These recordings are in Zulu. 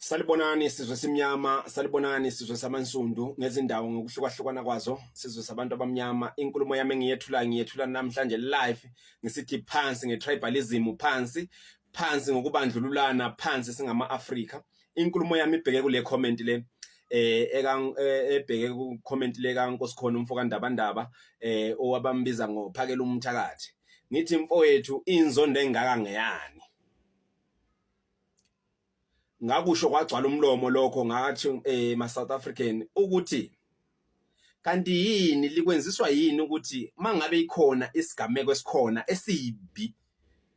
Salibonani sizwe simnyama, salibonani sizwe samansundu ngezindawo ngokuhlukahlukana kwazo, sizwe sabantu abamnyama. Inkulumo yami ngiyethula namhlanje live ngisithi phansi ngetribalism, phansi ngokubandlululana, phansi singama-Afrika. Inkulumo yami ibheke kule comment le ebheke ku comment le kaNkosikhona umfokandabandaba owabambiza ngophakela umthakathi. Ngithi mfowethu inzondo engaka ngeyani. Ngakusho kwagcwala umlomo lokho ngathi ma South African ukuthi kanti yini likwenziswa yini ukuthi mangabe ikhona isigameko esikhona esibi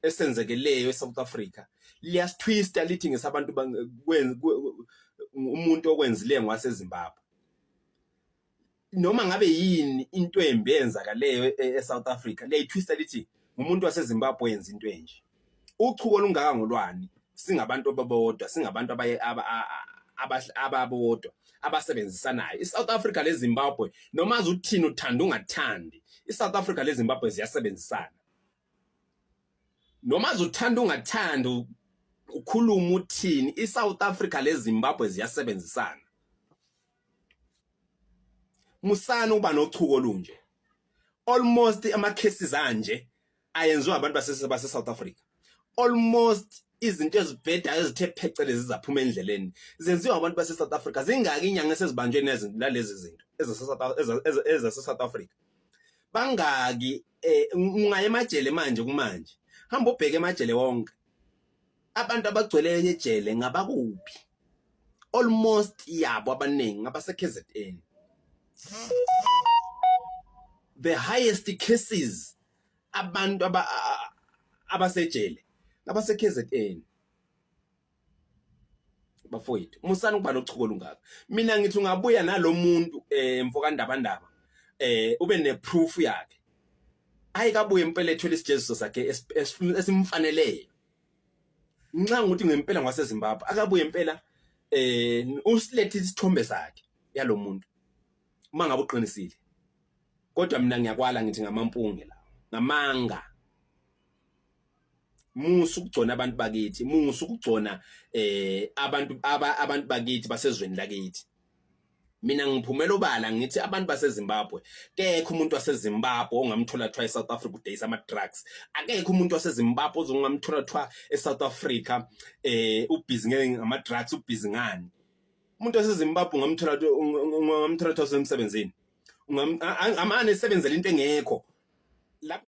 esenzekeleyo eSouth Africa liyasitwista lithi ngesabantu umuntu okwenzile ngwaseZimbabwe. Noma ngabe yini into embi eyenzakaleyo eSouth Africa liyayitwista lithi umuntu waseZimbabwe yenza into enje. Uchuko olungaka ngolwani singabantu ababodwa, singabantu ababodwa abasebenzisanayo. iSouth Africa leZimbabwe noma uthini uthanda ungathandi, iSouth Africa leZimbabwe ziyasebenzisana. Noma uthanda ungathandi ukhuluma uthini, iSouth Africa leZimbabwe ziyasebenzisana. Musana uba nochuko olunje. Almost ama cases anje ayenziwa abantu base-South Africa. Almost izinto ezibheda ezithe phecelezi zaphuma endleleni zenziwa abantu base-South Africa. Zingaki inyanga esezibanjwe nalezi zinto ezase-South Africa. Bangaki ungaye emajele kumanje hamba ubheke emajele wonke abantu abagcwele ejele ngabakuphi. Almost yabo abaningi ngabase-KZN. The highest cases abantu abasejele abase-KZN. Bafowethu musana ukuba nochuko olungaka. Mina ngithi ungabuya nalomuntu mfokandabandaba ube neproof yakhe, ayikabuye impela ethwele isijeziso sakhe esimfaneleyo. Nxa ukuthi ngempela ngwaseZimbabwe akabuye impela usilethe isithombe sakhe yalomuntu uma ngabe uqinisile. Kodwa mina ngiyakwala ngithi ngamampunge la ngamanga. Musu ukugcona abantu bakithi, musu ukugcona abantu bakithi basezweni lakithi. Mina ngiphumela obala ngithi abantu baseZimbabwe, kekho umuntu waseZimbabwe ongamthola thwa eSouth Africa udayisa ama drugs. Akekho umuntu waseZimbabwe ozongamthola thwa eSouth Africa ubhizi ngama drugs, ubhizi ngani. Umuntu waseZimbabwe ungamthola thwa semsebenzini. Amane sebenzela into engekho. La